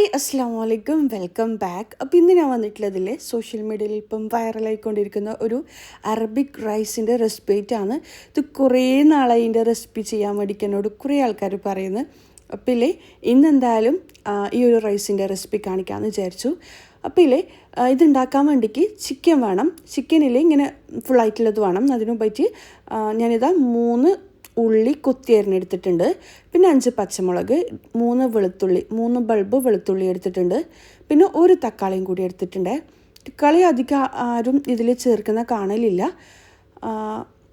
Hi അസ്സാം വലൈക്കും welcome back. അപ്പോൾ ഇന്ന് ഞാൻ വന്നിട്ടുള്ളതിൽ സോഷ്യൽ മീഡിയയിൽ ഇപ്പം വൈറലായിക്കൊണ്ടിരിക്കുന്ന ഒരു അറബിക് റൈസിൻ്റെ റെസിപ്പിയാണ്. ഇത് കുറേ നാളായി ഇതിൻ്റെ റെസിപ്പി ചെയ്യാൻ വേണ്ടിയിട്ട് എന്നോട് കുറേ ആൾക്കാർ പറയുന്നത്. അപ്പോൾ ഇല്ലേ ഇന്നെന്തായാലും ഈ ഒരു റൈസിൻ്റെ റെസിപ്പി കാണിക്കാമെന്ന് വിചാരിച്ചു. അപ്പോൾ ഇല്ലേ ഇതുണ്ടാക്കാൻ വേണ്ടിയിട്ട് ചിക്കൻ വേണം. ചിക്കനിൽ ഇങ്ങനെ ഫുള്ളായിട്ടുള്ളത് വേണം. അതിനു പറ്റി ഞാനിതാ 3 ഉള്ളി കൊത്തി അരിഞ്ഞെടുത്തിട്ടുണ്ട്. പിന്നെ 5 പച്ചമുളക്, 3 വെളുത്തുള്ളി, 3 ബൾബ് വെളുത്തുള്ളി എടുത്തിട്ടുണ്ട്. പിന്നെ ഒരു തക്കാളിയും കൂടി എടുത്തിട്ടുണ്ട്. തക്കാളി അധികം ആരും ഇതിൽ ചേർക്കുന്ന കാണലില്ല,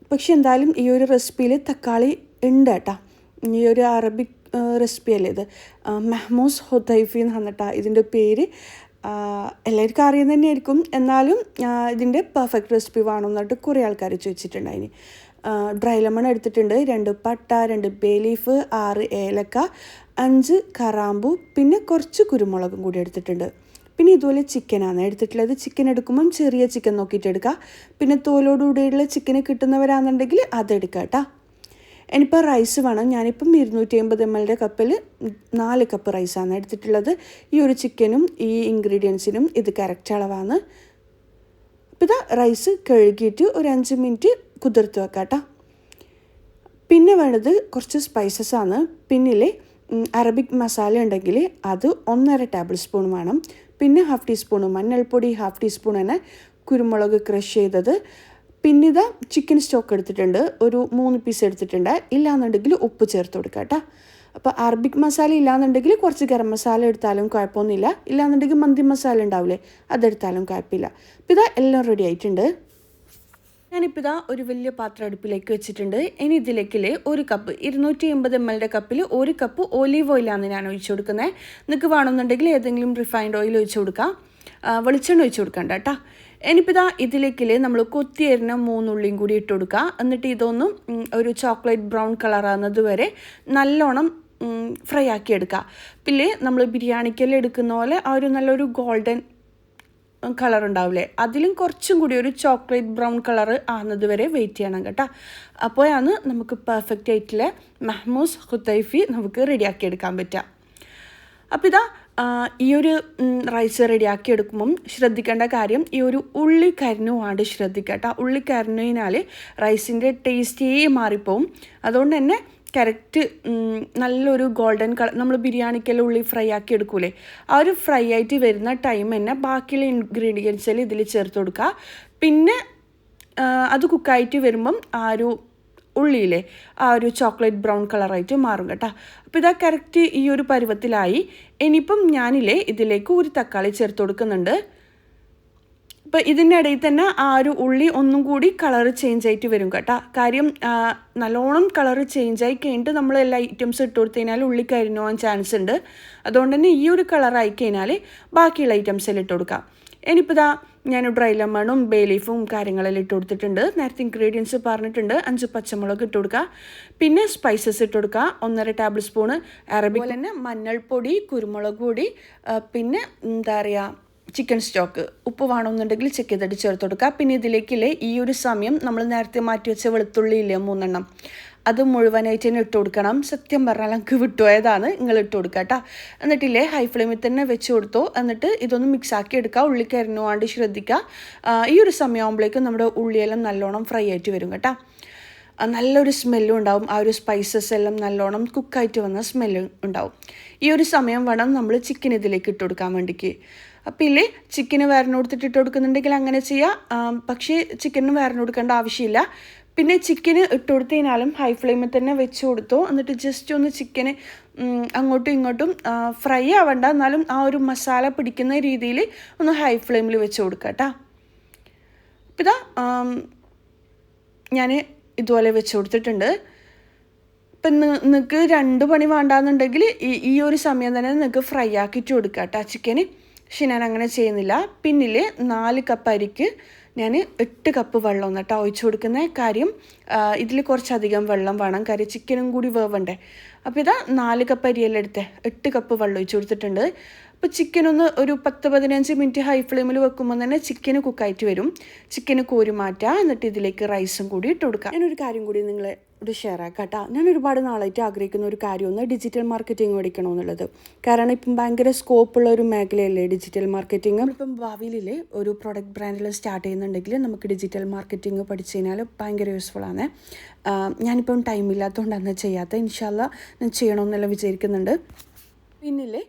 പക്ഷെ എന്തായാലും ഈ ഒരു റെസിപ്പിയിൽ തക്കാളി ഉണ്ട് കേട്ടോ. ഈ ഒരു അറബിക് റെസിപ്പി അല്ലേ ഇത്. മെഹ്മൂസ് ഹുദൈഫി എന്ന് പറഞ്ഞിട്ടാ ഇതിൻ്റെ പേര്. എല്ലാവർക്കും അറിയുന്നത് തന്നെയായിരിക്കും. എന്നാലും ഇതിൻ്റെ പെർഫെക്റ്റ് റെസിപ്പി വേണമെന്നിട്ട് കുറേ ആൾക്കാർ ചോദിച്ചിട്ടുണ്ടായിന്. ഡ്രൈ ലെമൺ എടുത്തിട്ടുണ്ട്, 2 പട്ട, 2 ബേ ലീഫ്, 6 ഏലക്ക, 5 കറാമ്പൂ, പിന്നെ കുറച്ച് കുരുമുളകും കൂടി എടുത്തിട്ടുണ്ട്. പിന്നെ ഇതുപോലെ ചിക്കനാണ് എടുത്തിട്ടുള്ളത്. ചിക്കൻ എടുക്കുമ്പം ചെറിയ ചിക്കൻ നോക്കിയിട്ട് എടുക്കുക. പിന്നെ തോലോടുകൂടിയുള്ള ചിക്കന് കിട്ടുന്നവരാണെന്നുണ്ടെങ്കിൽ അതെടുക്കുക കേട്ടോ. ഇനിയിപ്പോൾ റൈസ് വേണം. ഞാനിപ്പം 250 ml കപ്പിൽ 4 കപ്പ് റൈസാണ് എടുത്തിട്ടുള്ളത്. ഈ ഒരു ചിക്കനും ഈ ഇൻഗ്രീഡിയൻസിനും ഇത് കറക്റ്റ് അളവാണ്. അപ്പോൾ ഇതാ റൈസ് കഴുകിയിട്ട് ഒരു 5 മിനിറ്റ് കുതിർത്ത് വെക്കാം കേട്ടോ. പിന്നെ വേണ്ടത് കുറച്ച് സ്പൈസസ് ആണ്. പിന്നിൽ അറബിക് മസാല ഉണ്ടെങ്കിൽ അത് 1.5 ടേബിൾ സ്പൂൺ വേണം. പിന്നെ 1/2 ടീസ്പൂൺ മഞ്ഞൾപ്പൊടി, 1/2 ടീസ്പൂൺ തന്നെ കുരുമുളക് ക്രഷ് ചെയ്തത്. പിന്നെ ഇതാ ചിക്കൻ സ്റ്റോക്ക് എടുത്തിട്ടുണ്ട്, ഒരു 3 പീസ് എടുത്തിട്ടുണ്ട്. ഇല്ലാന്നുണ്ടെങ്കിൽ ഉപ്പ് ചേർത്ത് കൊടുക്കുക കേട്ടോ. അപ്പോൾ അറബിക് മസാല ഇല്ലാന്നുണ്ടെങ്കിൽ കുറച്ച് ഗരം മസാല എടുത്താലും കുഴപ്പമൊന്നുമില്ല. ഇല്ലാന്നുണ്ടെങ്കിൽ മന്തി മസാല ഉണ്ടാവില്ലേ, അതെടുത്താലും കുഴപ്പമില്ല. അപ്പോൾ ഇതാ എല്ലാം റെഡി ആയിട്ടുണ്ട്. ഞാനിപ്പോൾ ഇതാ ഒരു വലിയ പാത്രം അടുപ്പിലേക്ക് വെച്ചിട്ടുണ്ട്. ഇനി ഇതിലേക്ക് 1 കപ്പ് 250 ml കപ്പിൽ 1 കപ്പ് ഒലീവ് ഓയിലാണ് ഞാൻ ഒഴിച്ചു കൊടുക്കുന്നത്. നിങ്ങൾക്ക് വേണമെന്നുണ്ടെങ്കിൽ ഏതെങ്കിലും റിഫൈൻഡ് ഓയിൽ ഒഴിച്ചു കൊടുക്കാം, വെളിച്ചെണ്ണ ഒഴിച്ചു കൊടുക്കണ്ട കേട്ടോ. ഇനിയിപ്പോൾ ഇതാ ഇതിലേക്ക് നമ്മൾ കൊത്തി അരിഞ്ഞ 3 ഉള്ളിയും കൂടി ഇട്ട് കൊടുക്കുക. എന്നിട്ട് ഇതൊന്നും ഒരു ചോക്ലേറ്റ് ബ്രൗൺ കളറാകുന്നത് വരെ നല്ലോണം ഫ്രൈ ആക്കി എടുക്കുക. പിന്നെ നമ്മൾ ബിരിയാണിക്കെല്ലാം എടുക്കുന്ന പോലെ ആ ഒരു നല്ലൊരു ഗോൾഡൻ കളർ ഉണ്ടാവില്ലേ, അതിലും കുറച്ചും കൂടി ഒരു ചോക്ലേറ്റ് ബ്രൗൺ കളർ ആകുന്നത് വരെ വെയിറ്റ് ചെയ്യണം കേട്ടോ. അപ്പോഴാണ് നമുക്ക് പെർഫെക്റ്റ് ആയിട്ടുള്ള മെഹ്മൂസ് ഹുദൈഫി നമുക്ക് റെഡിയാക്കി എടുക്കാൻ പറ്റുക. അപ്പോൾ ഇതാ ഈ ഒരു റൈസ് റെഡിയാക്കി എടുക്കുമ്പം ശ്രദ്ധിക്കേണ്ട കാര്യം, ഈ ഒരു ഉള്ളി കരിഞ്ഞുവാണ്ട് ശ്രദ്ധിക്കുക കേട്ടോ. ഉള്ളി കരിഞ്ഞതിനാൽ റൈസിൻ്റെ ടേസ്റ്റേ മാറിപ്പോവും. അതുകൊണ്ട് തന്നെ കറക്റ്റ് നല്ലൊരു ഗോൾഡൻ കളർ, നമ്മൾ ബിരിയാണിക്കെല്ലാം ഉള്ളി ഫ്രൈ ആക്കി എടുക്കൂലേ, ആ ഒരു ഫ്രൈ ആയിട്ട് വരുന്ന ടൈം തന്നെ ബാക്കിയുള്ള ഇൻഗ്രീഡിയൻസിൽ ഇതിൽ ചേർത്ത് കൊടുക്കുക. പിന്നെ അത് കുക്കായിട്ട് വരുമ്പം ആ ഒരു ഉള്ളിയിലെ ആ ഒരു ചോക്ലേറ്റ് ബ്രൗൺ കളറായിട്ട് മാറും കേട്ടോ. അപ്പോൾ ഇതാ കറക്റ്റ് ഈ ഒരു പരുവത്തിലായി. ഇനിയിപ്പം ഇതിലേക്ക് ഒരു തക്കാളി ചേർത്ത് കൊടുക്കുന്നുണ്ട്. അപ്പോൾ ഇതിൻ്റെ ഇടയിൽ തന്നെ ആ ഒരു ഉള്ളി ഒന്നും കൂടി കളർ ചേഞ്ച് ആയിട്ട് വരും കേട്ടോ. കാര്യം നല്ലോണം കളർ ചേഞ്ച് ആയി കഴിഞ്ഞിട്ട് നമ്മൾ എല്ലാ ഐറ്റംസ് ഇട്ട് കൊടുത്തു കഴിഞ്ഞാൽ ഉള്ളി കരിഞ്ഞു പോകാൻ ചാൻസ് ഉണ്ട്. അതുകൊണ്ട് തന്നെ ഈ ഒരു കളറായി കഴിഞ്ഞാൽ ബാക്കിയുള്ള ഐറ്റംസെല്ലാം ഇട്ട് കൊടുക്കാം. ഇനിയിപ്പോൾ ഇതാ ഞാൻ ഡ്രൈ ലെമണും ബേ ലീഫും കാര്യങ്ങളെല്ലാം ഇട്ട് കൊടുത്തിട്ടുണ്ട്. നേരത്തെ ഇൻഗ്രീഡിയൻസ് പറഞ്ഞിട്ടുണ്ട്. 5 പച്ചമുളക് ഇട്ട് കൊടുക്കുക. പിന്നെ സ്പൈസസ് ഇട്ട് കൊടുക്കുക. 1.5 ടേബിൾ സ്പൂണ് അറബിക് തന്നെ മഞ്ഞൾപ്പൊടി, കുരുമുളക് പൊടി, പിന്നെ എന്താ പറയുക ചിക്കൻ സ്റ്റോക്ക്. ഉപ്പ് വേണമെന്നുണ്ടെങ്കിൽ ചെക്ക് ചെയ്തിട്ട് ചേർത്ത് കൊടുക്കുക. പിന്നെ ഇതിലേക്കില്ലേ ഈ ഒരു സമയം നമ്മൾ നേരത്തെ മാറ്റി വെച്ച വെളുത്തുള്ളി ഇല്ലേ 3 എണ്ണം, അത് മുഴുവനായിട്ട് തന്നെ ഇട്ട് കൊടുക്കണം. സത്യം പറഞ്ഞാൽ എനിക്ക് വിട്ടുപോയതാണ്, നിങ്ങൾ ഇട്ട് കൊടുക്കുക കേട്ടോ. എന്നിട്ടില്ലേ ഹൈ ഫ്ലെയിമിൽ തന്നെ വെച്ച് കൊടുത്തോ. എന്നിട്ട് ഇതൊന്ന് മിക്സ് ആക്കി എടുക്കുക. ഉള്ളി കരിഞ്ഞുകൊണ്ട് ശ്രദ്ധിക്കുക. ഈ ഒരു സമയമാകുമ്പോഴേക്കും നമ്മുടെ ഉള്ളിയെല്ലാം നല്ലോണം ഫ്രൈ ആയിട്ട് വരും കേട്ടോ. നല്ലൊരു സ്മെല്ലും ഉണ്ടാവും. ആ ഒരു സ്പൈസസ് എല്ലാം നല്ലോണം കുക്കായിട്ട് വന്ന സ്മെല്ലും ഉണ്ടാവും. ഈ ഒരു സമയം വേണം നമ്മൾ ചിക്കൻ ഇതിലേക്ക് ഇട്ട് കൊടുക്കാൻ വേണ്ടിക്ക്. അപ്പോൾ ഇല്ലേ ചിക്കന് വേറെ കൊടുത്തിട്ട് ഇട്ട് കൊടുക്കുന്നുണ്ടെങ്കിൽ അങ്ങനെ ചെയ്യാം. പക്ഷേ ചിക്കന് വേറെ കൊടുക്കേണ്ട ആവശ്യമില്ല. പിന്നെ ചിക്കന് ഇട്ട് കൊടുത്തു കഴിഞ്ഞാലും ഹൈ ഫ്ലെയിമിൽ തന്നെ വെച്ച് കൊടുത്തോ. എന്നിട്ട് ജസ്റ്റ് ഒന്ന് ചിക്കന് അങ്ങോട്ടും ഇങ്ങോട്ടും ഫ്രൈ ആവണ്ട, എന്നാലും ആ ഒരു മസാല പിടിക്കുന്ന രീതിയിൽ ഒന്ന് ഹൈ ഫ്ലെയിമിൽ വെച്ച് കൊടുക്കുക കേട്ടോ. അപ്പോൾ ഇതാ ഞാൻ ഇതുപോലെ വെച്ച് കൊടുത്തിട്ടുണ്ട്. ഇപ്പം നിങ്ങൾക്ക് 2 പണി വേണ്ടാന്നുണ്ടെങ്കിൽ ഈ ഒരു സമയം തന്നെ നിങ്ങൾക്ക് ഫ്രൈ ആക്കിയിട്ട് കൊടുക്കുക കേട്ടോ ചിക്കന്. പക്ഷെ ഞാൻ അങ്ങനെ ചെയ്യുന്നില്ല. പിന്നിൽ 4 കപ്പ് അരിക്ക് ഞാൻ 8 കപ്പ് വെള്ളം കേട്ടോ ഒഴിച്ചു കൊടുക്കുന്ന. കാര്യം ഇതിൽ കുറച്ചധികം വെള്ളം വേണം, കാര്യം ചിക്കനും കൂടി വേവണ്ടേ. അപ്പോൾ ഇതാ 4 കപ്പ് അരിയെല്ലാം എടുത്തേ 8 കപ്പ് വെള്ളം ഒഴിച്ചു കൊടുത്തിട്ടുണ്ട്. അപ്പോൾ ചിക്കനൊന്ന് ഒരു 10-15 മിനിറ്റ് ഹൈ ഫ്ലെയിമിൽ വെക്കുമ്പോൾ തന്നെ ചിക്കന് കുക്കായിട്ട് വരും. ചിക്കന് കോരി മാറ്റുക. എന്നിട്ട് ഇതിലേക്ക് റൈസും കൂടി ഇട്ട് കൊടുക്കുക. ഞാനൊരു കാര്യം കൂടി നിങ്ങളെ ഒരു ഷെയർ ആക്കാം കേട്ടോ. ഞാൻ ഒരുപാട് നാളായിട്ട് ആഗ്രഹിക്കുന്ന ഒരു കാര്യമൊന്ന് ഡിജിറ്റൽ മാർക്കറ്റിംഗ് പഠിക്കണമെന്നുള്ളത്. കാരണം ഇപ്പം ഭയങ്കര സ്കോപ്പുള്ള ഒരു മേഖലയല്ലേ ഡിജിറ്റൽ മാർക്കറ്റിംഗ്. ഇപ്പം ഭാവിയിലെ ഒരു പ്രൊഡക്റ്റ് ബ്രാൻഡിൽ സ്റ്റാർട്ട് ചെയ്യുന്നുണ്ടെങ്കിൽ നമുക്ക് ഡിജിറ്റൽ മാർക്കറ്റിംഗ് പഠിച്ചു കഴിഞ്ഞാൽ ഭയങ്കര യൂസ്ഫുള്ളാണ്. ഞാനിപ്പം ടൈമില്ലാത്തതുകൊണ്ടാണ് ചെയ്യാത്തത്. ഇൻഷാല്ലാ ഞാൻ ചെയ്യണമെന്നെല്ലാം വിചാരിക്കുന്നുണ്ട്. പിന്നില്ലേ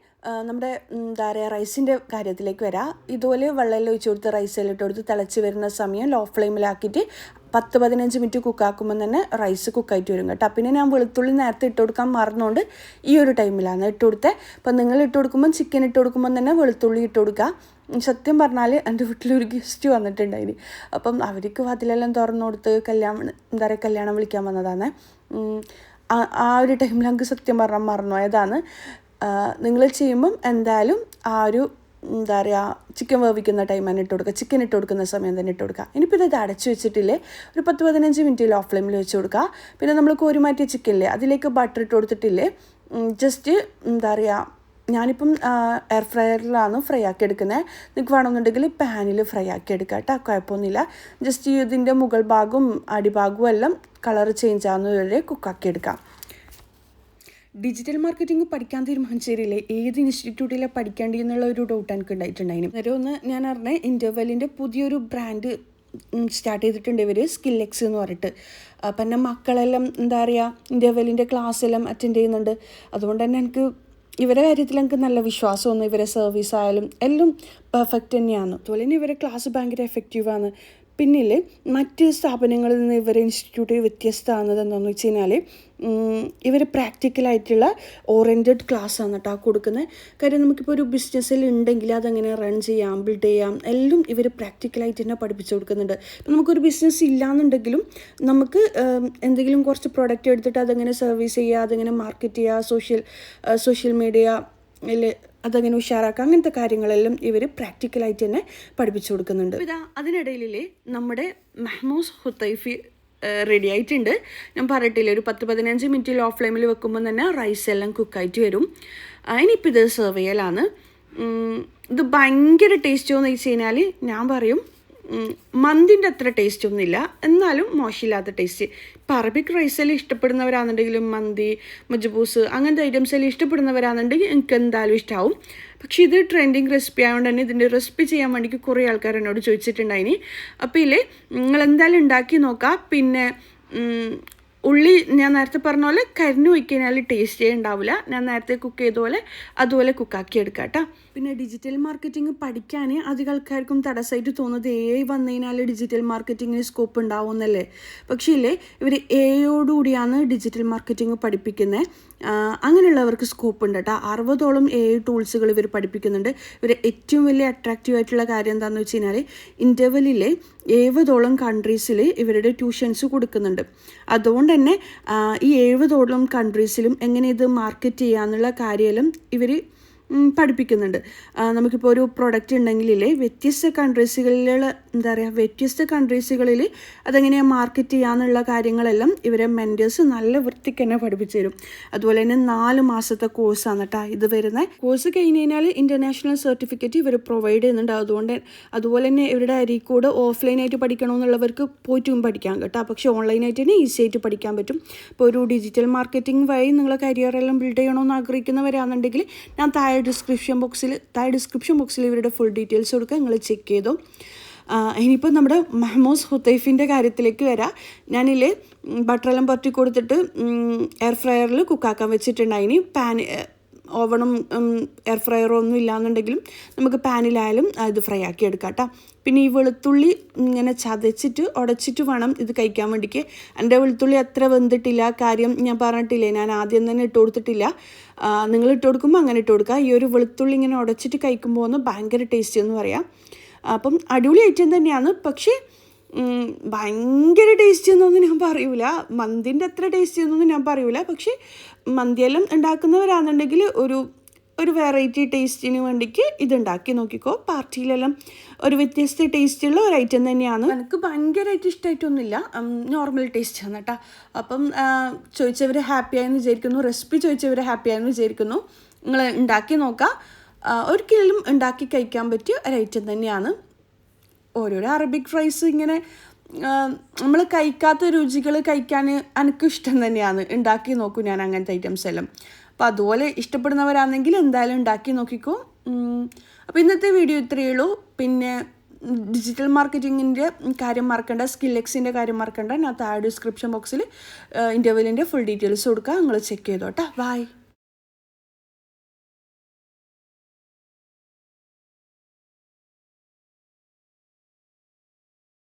നമ്മുടെ എന്താ പറയുക റൈസിൻ്റെ കാര്യത്തിലേക്ക് വരാം. ഇതുപോലെ വെള്ളമെല്ലാം ഒഴിച്ച് കൊടുത്ത് റൈസെല്ലാം ഇട്ട് കൊടുത്ത് തിളച്ച് വരുന്ന സമയം ലോ ഫ്ലെയിമിലാക്കിയിട്ട് 10-15 മിനിറ്റ് കുക്കാക്കുമ്പോൾ തന്നെ റൈസ് കുക്കായിട്ട് വരും കേട്ടോ. പിന്നെ ഞാൻ വെളുത്തുള്ളി നേരത്തെ ഇട്ട് കൊടുക്കാൻ മറന്നുകൊണ്ട് ഈ ഒരു ടൈമിലാണ് ഇട്ട് കൊടുത്തത്. അപ്പം നിങ്ങൾ ഇട്ട് കൊടുക്കുമ്പം ചിക്കൻ ഇട്ട് കൊടുക്കുമ്പം തന്നെ വെളുത്തുള്ളി ഇട്ട് കൊടുക്കുക. സത്യം പറഞ്ഞാൽ എൻ്റെ വീട്ടിലൊരു ഗസ്റ്റ് വന്നിട്ടുണ്ടായിന്. അപ്പം അവർക്ക് അതിലെല്ലാം തുറന്നു കൊടുത്ത് കല്യാണം വിളിക്കാൻ വന്നതാണ്. ആ ഒരു ടൈമിൽ നമുക്ക് സത്യം പറഞ്ഞാൽ മറന്നുപോയതാണ്. നിങ്ങൾ ചെയ്യുമ്പം എന്തായാലും ആ ഒരു എന്താ പറയുക ചിക്കൻ വേവിക്കുന്ന ടൈം തന്നെ ഇട്ട് കൊടുക്കുക. ചിക്കൻ ഇട്ട് കൊടുക്കുന്ന സമയം തന്നെ ഇട്ട് കൊടുക്കുക. ഇനിയിപ്പോൾ ഇത് അടച്ച് വെച്ചിട്ടില്ലേ ഒരു 10-15 മിനിറ്റ് ലോ ഫ്ലെയിമിൽ വെച്ച് കൊടുക്കുക. പിന്നെ നമ്മൾ കോരി മാറ്റിയ ചിക്കനില്ലേ അതിലേക്ക് ബട്ടർ ഇട്ട് കൊടുത്തിട്ടില്ലേ ജസ്റ്റ് എന്താ പറയുക ഞാനിപ്പം എയർ ഫ്രയറിലാണ് ഫ്രൈ ആക്കി എടുക്കുന്നത്. നിങ്ങൾക്ക് വേണമെന്നുണ്ടെങ്കിൽ പാനിൽ ഫ്രൈ ആക്കി എടുക്കുക കേട്ടോ, കുഴപ്പമൊന്നുമില്ല. ജസ്റ്റ് ഇതിൻ്റെ മുകൾ ഭാഗവും അടിഭാഗവും എല്ലാം കളർ ചേഞ്ച് ആകുന്നതുവരെ കുക്കാക്കി എടുക്കാം. ഡിജിറ്റൽ മാർക്കറ്റിംഗ് പഠിക്കാൻ തീരുമാനിച്ചില്ലേ ഏത് ഇൻസ്റ്റിറ്റ്യൂട്ടിലാണ് പഠിക്കേണ്ടി എന്നുള്ള ഒരു ഡൗട്ട് എനിക്ക് ഉണ്ടായിട്ടുണ്ടായിരുന്നു. നേരെ ഒന്ന് ഞാൻ അറിഞ്ഞ ഇൻ്റർവെല്ലിൻ്റെ പുതിയൊരു ബ്രാൻഡ് സ്റ്റാർട്ട് ചെയ്തിട്ടുണ്ട് ഇവർ, സ്കില്ലെക്സ് എന്ന് പറഞ്ഞിട്ട്. അപ്പം എൻ്റെ മക്കളെല്ലാം എന്താ പറയുക ഇൻ്റർവെല്ലിൻ്റെ ക്ലാസ്സെല്ലാം അറ്റൻഡ് ചെയ്യുന്നുണ്ട്. അതുകൊണ്ട് തന്നെ എനിക്ക് ഇവരുടെ കാര്യത്തിൽ എനിക്ക് നല്ല വിശ്വാസമൊന്നും, ഇവരെ സർവീസ് ആയാലും എല്ലാം പെർഫെക്റ്റ് തന്നെയാണ്. അതുപോലെ തന്നെ ഇവരുടെ ക്ലാസ് ഭയങ്കര എഫക്റ്റീവാണ്. പിന്നിൽ മറ്റ് സ്ഥാപനങ്ങളിൽ നിന്ന് ഇവരെ ഇൻസ്റ്റിറ്റ്യൂട്ട് വ്യത്യസ്തമാകുന്നത് എന്താണെന്ന് വെച്ച് കഴിഞ്ഞാൽ ഇവർ പ്രാക്ടിക്കലായിട്ടുള്ള ഓറിയൻറ്റഡ് ക്ലാസ്സാണ് കേട്ടോ കൊടുക്കുന്നത്. കാര്യം നമുക്കിപ്പോൾ ഒരു ബിസിനസ്സിൽ ഉണ്ടെങ്കിൽ അതെങ്ങനെ റൺ ചെയ്യാം, ബിൽഡ് ചെയ്യാം എല്ലാം ഇവർ പ്രാക്ടിക്കലായിട്ട് തന്നെ പഠിപ്പിച്ചു കൊടുക്കുന്നുണ്ട്. ഇപ്പം നമുക്കൊരു ബിസിനസ് ഇല്ലയെന്നുണ്ടെങ്കിലും നമുക്ക് എന്തെങ്കിലും കുറച്ച് പ്രോഡക്റ്റ് എടുത്തിട്ട് അതെങ്ങനെ സർവീസ് ചെയ്യുക, അതെങ്ങനെ മാർക്കറ്റ് ചെയ്യുക, സോഷ്യൽ മീഡിയ അതങ്ങനെ ഉഷാറാക്കുക, അങ്ങനത്തെ കാര്യങ്ങളെല്ലാം ഇവർ പ്രാക്ടിക്കലായിട്ട് തന്നെ പഠിപ്പിച്ചു കൊടുക്കുന്നുണ്ട്. അതിനിടയിലേ നമ്മുടെ മെഹ്മൂസ് ഹുത്തൈഫി റെഡി ആയിട്ടുണ്ട്. ഞാൻ പറഞ്ഞിട്ടില്ലേ ഒരു 10-15 മിനിറ്റ് ലോ ഫ്ലെയിമിൽ വെക്കുമ്പോൾ തന്നെ റൈസ് എല്ലാം കുക്കായിട്ട് വരും. ഇനിയിപ്പോൾ ഇത് സെർവ് ചെയ്യലാണ്. ഇത് ഭയങ്കര ടേസ്റ്റ് എന്ന് വെച്ച് കഴിഞ്ഞാൽ ഞാൻ പറയും മന്തിൻ്റെ അത്ര ടേസ്റ്റ് ഒന്നുമില്ല, എന്നാലും മോശമില്ലാത്ത ടേസ്റ്റ്. ഇപ്പം അറബിക് റൈസെല്ലാം ഇഷ്ടപ്പെടുന്നവരാണെന്നുണ്ടെങ്കിലും മന്തി മജ്ബൂസ് അങ്ങനത്തെ ഐറ്റംസ് എല്ലാം ഇഷ്ടപ്പെടുന്നവരാണെന്നുണ്ടെങ്കിൽ എനിക്ക് എന്തായാലും ഇഷ്ടമാവും. പക്ഷേ ഇത് ട്രെൻഡിങ് റെസിപ്പി ആയതുകൊണ്ട് തന്നെ ഇതിൻ്റെ റെസിപ്പി ചെയ്യാൻ വേണ്ടിയിട്ട് കുറേ ആൾക്കാർ എന്നോട് ചോദിച്ചിട്ടുണ്ടായിനി. അപ്പോൾ ഇല്ലേ നിങ്ങൾ എന്തായാലും ഉണ്ടാക്കി നോക്കാം. പിന്നെ ഉള്ളി ഞാൻ നേരത്തെ പറഞ്ഞ പോലെ കരിഞ്ഞു വയ്ക്കഴിഞ്ഞാൽ ടേസ്റ്റേ ഉണ്ടാവില്ല. ഞാൻ നേരത്തെ കുക്ക് ചെയ്ത പോലെ അതുപോലെ കുക്കാക്കി എടുക്കാം കേട്ടോ. പിന്നെ ഡിജിറ്റൽ മാർക്കറ്റിംഗ് പഠിക്കാൻ അധികം ആൾക്കാർക്കും തടസ്സമായിട്ട് തോന്നുന്നത് വന്നു കഴിഞ്ഞാൽ ഡിജിറ്റൽ മാർക്കറ്റിങ്ങിന് സ്കോപ്പ് ഉണ്ടാവും എന്നല്ലേ. പക്ഷേ ഇല്ലേ ഇവർ എയോടുകൂടിയാണ് ഡിജിറ്റൽ മാർക്കറ്റിംഗ് പഠിപ്പിക്കുന്നത്. അങ്ങനെയുള്ളവർക്ക് സ്കോപ്പ് ഉണ്ട് കേട്ടോ. 60ഓളം ടൂൾസുകൾ ഇവർ പഠിപ്പിക്കുന്നുണ്ട്. ഇവർ ഏറ്റവും വലിയ അട്രാക്റ്റീവ് ആയിട്ടുള്ള കാര്യം എന്താണെന്ന് വെച്ച് കഴിഞ്ഞാൽ ഇൻ്റർവെല്ലിലെ 70ഓളം കൺട്രീസിൽ ഇവരുടെ ട്യൂഷൻസ് കൊടുക്കുന്നുണ്ട്. അതുകൊണ്ട് തന്നെ ഈ 70ഓളം കൺട്രീസിലും എങ്ങനെ ഇത് മാർക്കറ്റ് ചെയ്യാന്നുള്ള കാര്യമെല്ലാം ഇവർ പഠിപ്പിക്കുന്നുണ്ട്. നമുക്കിപ്പോൾ ഒരു പ്രൊഡക്റ്റ് ഉണ്ടെങ്കിലേ വ്യത്യസ്ത കൺട്രീസുകളിൽ അതെങ്ങനെയാണ് മാർക്കറ്റ് ചെയ്യാന്നുള്ള കാര്യങ്ങളെല്ലാം ഇവരെ മെൻറ്റേഴ്സ് നല്ല വൃത്തിക്ക് തന്നെ പഠിപ്പിച്ചു തരും. അതുപോലെ തന്നെ 4 മാസത്തെ കോഴ്സാണ് കേട്ടോ ഇത് വരുന്നത്. കോഴ്സ് കഴിഞ്ഞ് കഴിഞ്ഞാൽ ഇൻ്റർനാഷണൽ സർട്ടിഫിക്കറ്റ് ഇവർ പ്രൊവൈഡ് ചെയ്യുന്നുണ്ട്. അതുപോലെ തന്നെ ഇവരുടെ അരീക്കോട് ഓഫ്ലൈനായിട്ട് പഠിക്കണമെന്നുള്ളവർക്ക് പോയിട്ടും പഠിക്കാം കേട്ടോ. പക്ഷേ ഓൺലൈനായിട്ട് തന്നെ ഈസി ആയിട്ട് പഠിക്കാൻ പറ്റും. ഇപ്പോൾ ഒരു ഡിജിറ്റൽ മാർക്കറ്റിംഗ് വഴി നിങ്ങളെ കരിയറെല്ലാം ബിൽഡ് ചെയ്യണമെന്ന് ആഗ്രഹിക്കുന്നവരാണെന്നുണ്ടെങ്കിൽ ഞാൻ താഴെ ഡിസ്ക്രിപ്ഷൻ ബോക്സിൽ ഇവരുടെ ഫുൾ ഡീറ്റെയിൽസ് കൊടുക്കുക, നിങ്ങൾ ചെക്ക് ചെയ്തോ. ഇനിയിപ്പോൾ നമ്മുടെ മെഹ്മൂസ് ഹുത്തൈഫിൻ്റെ കാര്യത്തിലേക്ക് വരാം. ഞാനില്ലേ ബട്ടറെല്ലാം പറ്റി കൊടുത്തിട്ട് എയർ ഫ്രയറിൽ കുക്കാക്കാൻ വെച്ചിട്ടുണ്ടായിനി. ഓവണും എയർ ഫ്രയറോ ഒന്നും ഇല്ലാന്നുണ്ടെങ്കിലും നമുക്ക് പാനിലായാലും ഇത് ഫ്രൈ ആക്കി എടുക്കാം കേട്ടോ. പിന്നെ ഈ വെളുത്തുള്ളി ഇങ്ങനെ ചതച്ചിട്ട് ഉടച്ചിട്ട് വേണം ഇത് കഴിക്കാൻ വേണ്ടിക്ക്. എൻ്റെ വെളുത്തുള്ളി അത്ര വെന്തിട്ടില്ല, കാര്യം ഞാൻ പറഞ്ഞിട്ടില്ലേ ഞാൻ ആദ്യം തന്നെ ഇട്ട് കൊടുത്തിട്ടില്ല. നിങ്ങൾ ഇട്ട് കൊടുക്കുമ്പോൾ അങ്ങനെ ഇട്ട് കൊടുക്കുക. ഈ ഒരു വെളുത്തുള്ളി ഇങ്ങനെ ഉടച്ചിട്ട് കഴിക്കുമ്പോൾ ഒന്ന് ഭയങ്കര ടേസ്റ്റ് എന്ന് പറയാം. അപ്പം അടിപൊളി ഐറ്റം തന്നെയാണ്. പക്ഷേ ഭയങ്കര ടേസ്റ്റ് എന്നൊന്നും ഞാൻ പറയൂല, മന്തിൻ്റെ അത്ര ടേസ്റ്റ് എന്നൊന്നും ഞാൻ പറയൂല. പക്ഷേ മന്തിയെല്ലാം ഉണ്ടാക്കുന്നവരാണെന്നുണ്ടെങ്കിൽ ഒരു വെറൈറ്റി ടേസ്റ്റിന് വേണ്ടിക്ക് ഇതുണ്ടാക്കി നോക്കിക്കോ. പാർട്ടിയിലെല്ലാം ഒരു വ്യത്യസ്ത ടേസ്റ്റുള്ള ഒരു ഐറ്റം തന്നെയാണ്. എനിക്ക് ഭയങ്കരമായിട്ട് ഇഷ്ടമായിട്ടൊന്നുമില്ല, നോർമൽ ടേസ്റ്റാണ് കേട്ടോ. അപ്പം ചോദിച്ചവർ ഹാപ്പിയായെന്ന് വിചാരിക്കുന്നു, റെസിപ്പി ചോദിച്ചവർ ഹാപ്പിയായെന്ന് വിചാരിക്കുന്നു. നിങ്ങൾ ഉണ്ടാക്കി നോക്കാം. ഒരിക്കലും ഉണ്ടാക്കി കഴിക്കാൻ പറ്റിയ ഒരു ഐറ്റം തന്നെയാണ്. ഓരോരോ അറബിക് റൈസ് ഇങ്ങനെ നമ്മൾ കഴിക്കാത്ത രുചികൾ കഴിക്കാൻ എനിക്കും ഇഷ്ടം തന്നെയാണ്. ഉണ്ടാക്കി നോക്കും ഞാൻ അങ്ങനത്തെ ഐറ്റംസ് എല്ലാം. അപ്പോൾ അതുപോലെ ഇഷ്ടപ്പെടുന്നവരാണെങ്കിൽ എന്തായാലും ഉണ്ടാക്കി നോക്കിക്കോ. അപ്പോൾ ഇന്നത്തെ വീഡിയോ ഇത്രയേ ഉള്ളൂ. പിന്നെ ഡിജിറ്റൽ മാർക്കറ്റിങ്ങിൻ്റെ കാര്യം മറക്കണ്ട, സ്കില്ലെക്സിൻ്റെ കാര്യം മറക്കണ്ട. ഞാൻ താഴെ ഡിസ്ക്രിപ്ഷൻ ബോക്സിൽ ഇൻ്റർവ്യൂവിൻ്റെ ഫുൾ ഡീറ്റെയിൽസ് കൊടുക്കാം, നിങ്ങൾ ചെക്ക് ചെയ്തോട്ടെ. ബൈ.